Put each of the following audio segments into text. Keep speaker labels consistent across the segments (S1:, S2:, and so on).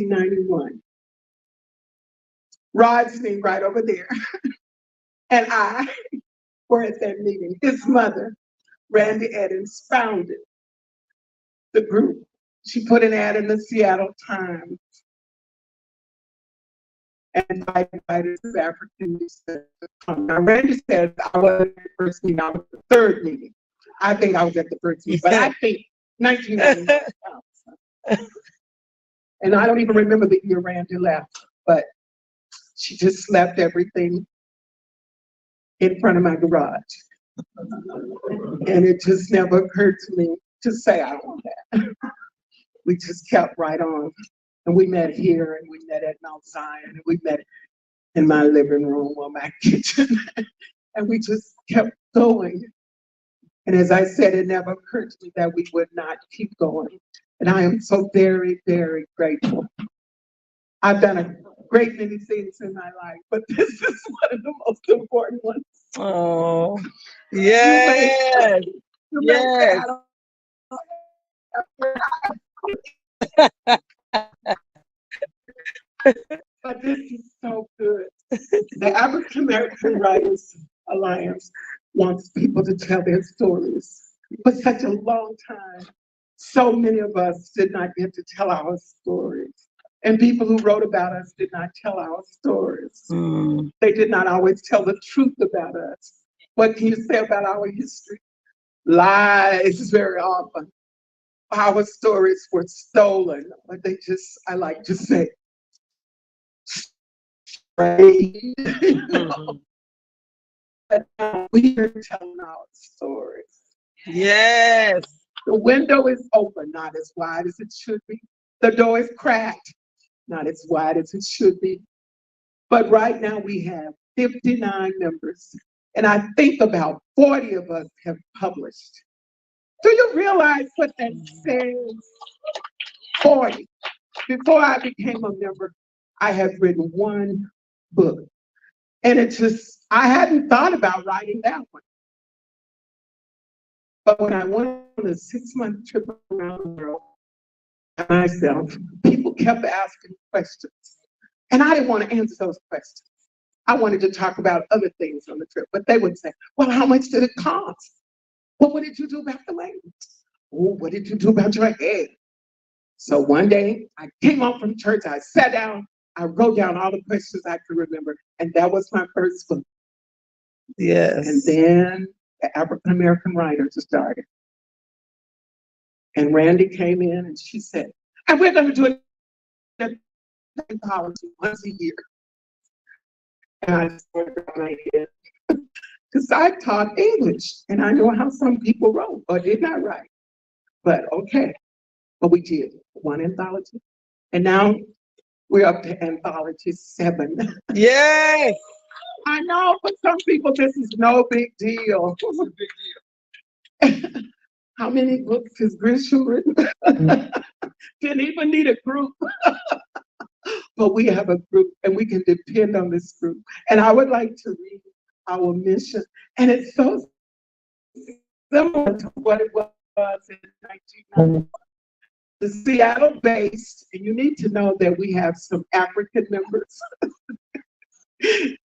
S1: 1991. Rod sitting right over there, and I were at that meeting. His mother, Randy Eddins, founded the group. She put an ad in the Seattle Times and invited writers of African descent to come. Now, Randy said I wasn't at the first meeting, I was at the third meeting. I think I was at the first meeting, but I think 1991. And I don't even remember the year Randy left, but she just left everything in front of my garage. And it just never occurred to me to say I want that. We just kept right on. And we met here, and we met at Mount Zion, and we met in my living room or my kitchen. And we just kept going. And as I said, it never occurred to me that we would not keep going. And I am so very, very grateful. I've done a great many things in my life, but this is one of the most important ones.
S2: Oh, yes, yes.
S1: But this is so good. The African American Writers Alliance wants people to tell their stories. For such a long time, so many of us did not get to tell our stories. And people who wrote about us did not tell our stories. They did not always tell the truth about us. What can you say about our history? Lies very often. Our stories were stolen, but they just, I like to say, strayed. But now we are telling our stories.
S2: Yes.
S1: The window is open, not as wide as it should be. The door is cracked, not as wide as it should be. But right now we have 59 members, and I think about 40 of us have published. Do you realize what that says? 40. Before I became a member, I have written one book. And it just, I hadn't thought about writing that one. But when I went on a 6-month trip around the world by myself, people kept asking questions. And I didn't want to answer those questions. I wanted to talk about other things on the trip, but they would say, well, how much did it cost? Well, what did you do about the language? Oh, what did you do about your head? So one day I came home from church, I sat down, I wrote down all the questions I could remember, and that was my first book.
S2: Yes.
S1: And then the African American Writers started. And Randy came in and she said, and we're going to do an anthology once a year. And I started on my head because I taught English and I know how some people wrote or did not write. But okay, but we did one anthology. And now we're up to anthology 7.
S2: Yes.
S1: I know for some people this is no big deal. It's a big deal. How many books has Grisham written? Didn't even need a group. But we have a group and we can depend on this group. And I would like to read our mission. And it's so similar to what it was in 1991. The Seattle based, and you need to know that we have some African members.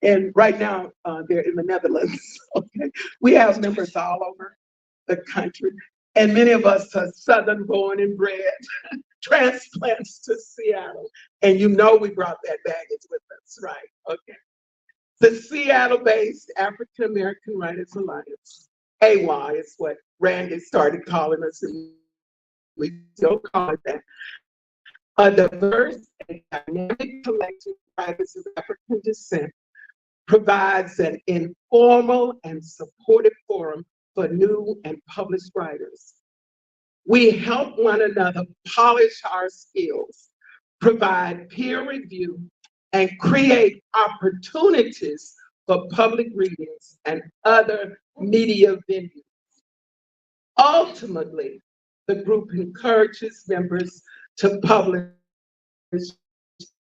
S1: And right now they're in the Netherlands. Okay, we have members all over the country. And many of us are Southern born and bred, transplants to Seattle. And you know we brought that baggage with us, right? Okay. The Seattle-based African American Writers Alliance, AWA is what Randy started calling us, and we still call it that. A diverse and dynamic collection of writers of African descent provides an informal and supportive forum for new and published writers. We help one another polish our skills, provide peer review, and create opportunities for public readings and other media venues. Ultimately, the group encourages members to publish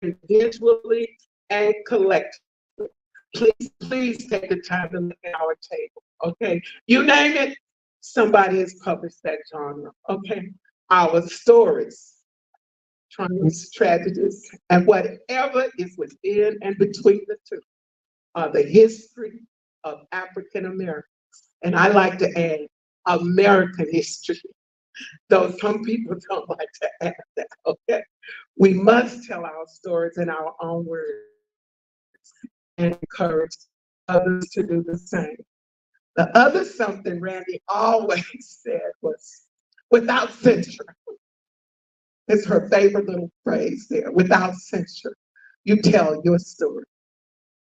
S1: individually and collectively. Please take the time to look at our table, okay? You name it, somebody has published that genre, okay? Our stories triumphs, tragedies, and whatever is within and between the two are the history of African Americans. And I like to add American history, though some people don't like to add that, okay? We must tell our stories in our own words and encourage others to do the same. The other something Randy always said was, without censure. It's her favorite little phrase there, without censure. You tell your story.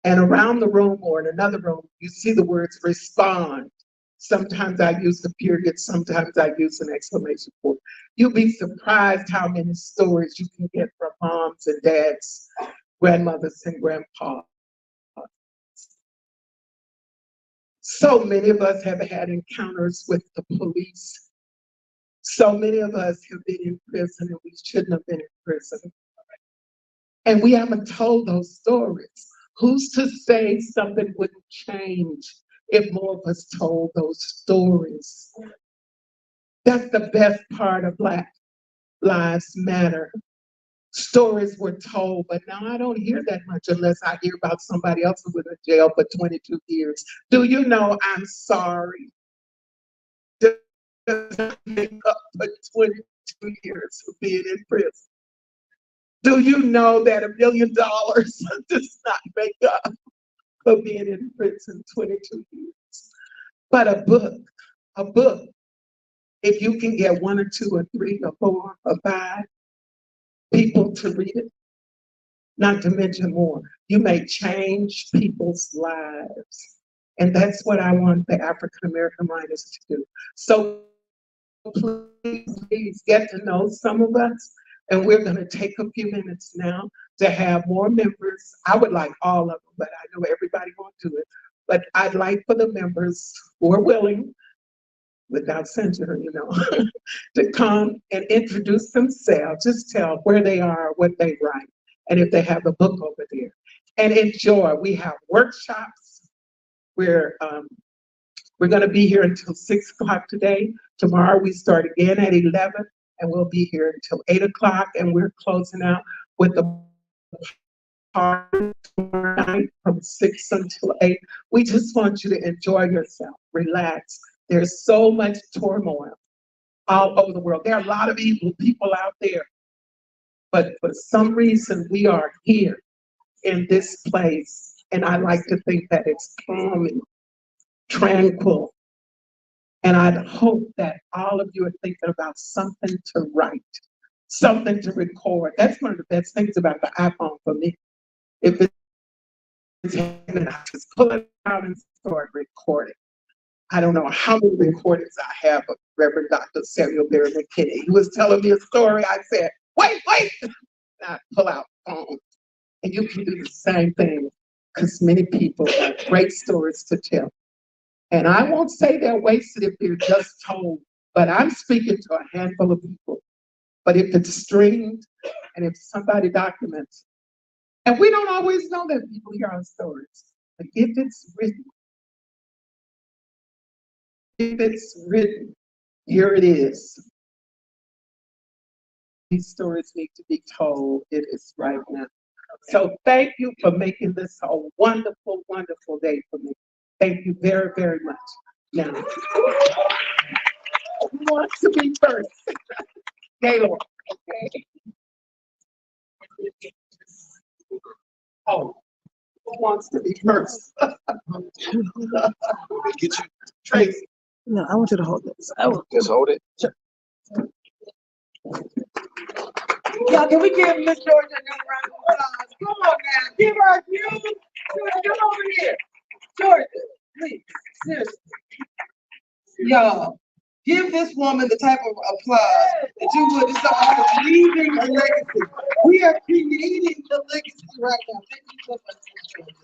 S1: And around the room or in another room, you see the words respond. Sometimes I use the period, sometimes I use an exclamation point. You'll be surprised how many stories you can get from moms and dads, grandmothers and grandpas. So many of us have had encounters with the police. So many of us have been in prison and we shouldn't have been in prison. And we haven't told those stories. Who's to say something wouldn't change if more of us told those stories? That's the best part of Black Lives Matter. Stories were told, but now I don't hear that much unless I hear about somebody else who was in jail for 22 years. Do you know I'm sorry? Does not make up for 22 years of being in prison. Do you know that $1 million does not make up for being in prison 22 years? But a book, if you can get 1 or 2 or 3 or 4 or 5 people to read it, not to mention more, you may change people's lives. And that's what I want the African American writers to do. So please get to know some of us. And we're going to take a few minutes now to have more members. I would like all of them, but I know everybody won't do it. But I'd like for the members who are willing, without censure, to come and introduce themselves. Just tell where they are, what they write, and if they have a book over there. And enjoy. We have workshops where we're going to be here until 6 o'clock today. Tomorrow we start again at 11, and we'll be here until 8 o'clock, and we're closing out with the party tomorrow night from 6 until 8. We just want you to enjoy yourself, relax. There's so much turmoil all over the world. There are a lot of evil people out there, but for some reason we are here in this place, and I like to think that it's calming, tranquil. And I hope that all of you are thinking about something to write, something to record. That's one of the best things about the iPhone for me. If it's happening, I just pull it out and start recording. I don't know how many recordings I have of Reverend Dr. Samuel Barry McKinney. He was telling me a story. I said, wait. And I pull out phone. And you can do the same thing because many people have great stories to tell. And I won't say they're wasted if they're just told, but I'm speaking to a handful of people. But if it's streamed and if somebody documents, and we don't always know that people hear our stories, but if it's written, here it is. These stories need to be told. It is right now. So thank you for making this a wonderful, wonderful day for me. Thank you very, very much. Now, who wants to be first? Gaylord. Okay. Oh, who wants to be first? Get you, Tracy.
S2: No, I want you to hold this.
S3: Just hold it.
S2: Sure.
S4: Y'all, can we give Miss Georgia another round of applause? Come on now, give her a few. Come over here. Georgia, please, seriously. Y'all, give this woman the type of applause that you would if someone was leaving a legacy. We are creating the legacy right now. Thank you so much, Miss Georgia.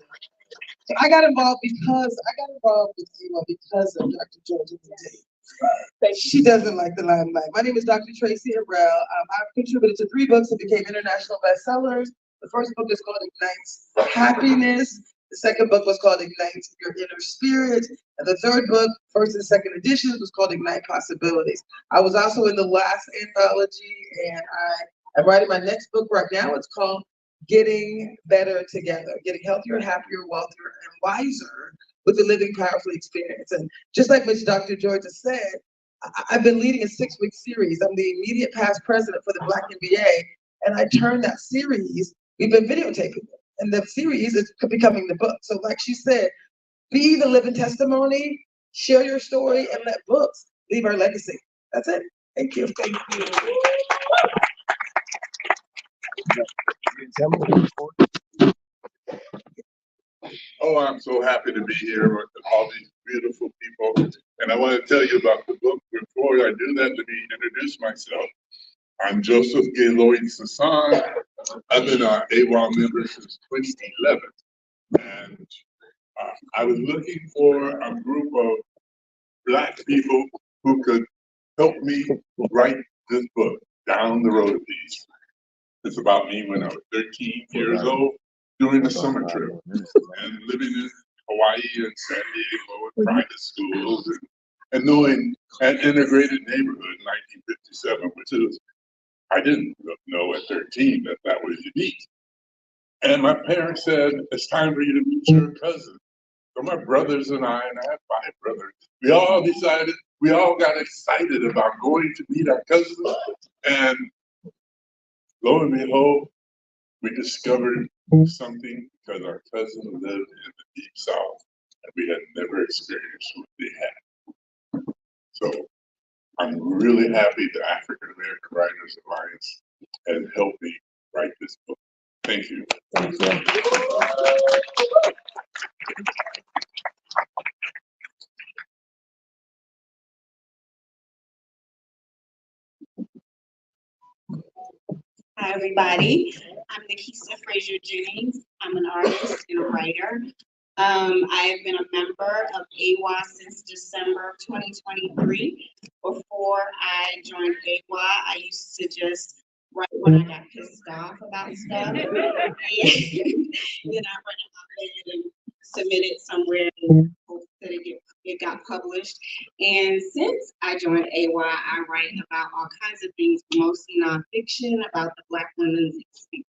S4: So I got involved with Zero because of Dr. Georgia today. She doesn't like the limelight. My name is Dr. Tracy Harrell. I've contributed to 3 books that became international bestsellers. The first book is called Ignites Happiness. The second book was called Ignite Your Inner Spirit. And the third book, first and second editions, was called Ignite Possibilities. I was also in the last anthology, and I I'm writing my next book right now. It's called Getting Better Together, Getting Healthier, Happier, Wealthier, and Wiser with the Living Powerfully Experience. And just like Miss Dr. Georgia said, I've been leading a 6-week series. I'm the immediate past president for the Black MBA, and I turned that series, we've been videotaping it, and the series is becoming the book. So like she said, be the living testimony, share your story, and let books leave our legacy. That's it. Thank you. Thank you.
S3: Oh, I'm so happy to be here with all these beautiful people. And I want to tell you about the book. Before I do that, let me introduce myself. I'm Joseph Gaylord Sasson. I've been an AWOL member since 2011. And I was looking for a group of Black people who could help me write this book, Down the Road a Piece. It's about me when I was 13 years old, doing a summer trip and living in Hawaii and San Diego in private schools and knowing an integrated neighborhood in 1957, which is, I didn't know at 13 that that was unique. And my parents said, it's time for you to meet your cousin. So my brothers and I have 5 brothers, we all got excited about going to meet our cousins. And lo and behold, we discovered something because our cousin lived in the Deep South and we had never experienced what they had. So I'm really happy the African American Writers Alliance has helped me write this book. Thank you.
S4: Thank you.
S5: Hi, everybody. I'm Nikisa Frazier Jennings. I'm an artist and a writer. I've been a member of AWA since December of 2023. Before I joined AWA, I used to just write when I got pissed off about stuff. And then I write it and submit it somewhere and hope that it got published. And since I joined AWA, I write about all kinds of things, mostly nonfiction, about the Black women's experience.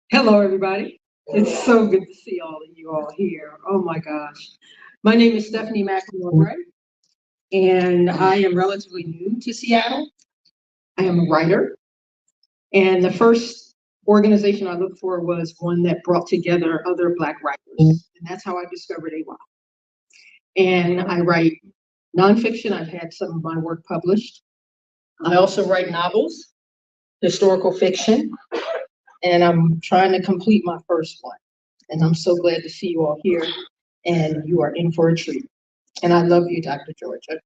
S6: Hello, everybody. It's so good to see all of you all here. Oh my gosh. My name is Stephanie McElroy, and I am relatively new to Seattle. I am a writer, and the first organization I looked for was one that brought together other Black writers, and that's how I discovered AWA. And I write nonfiction. I've had some of my work published. I also write novels, historical fiction, and I'm trying to complete my first one. And I'm so glad to see you all here, and you are in for a treat. And I love you, Dr. Georgia.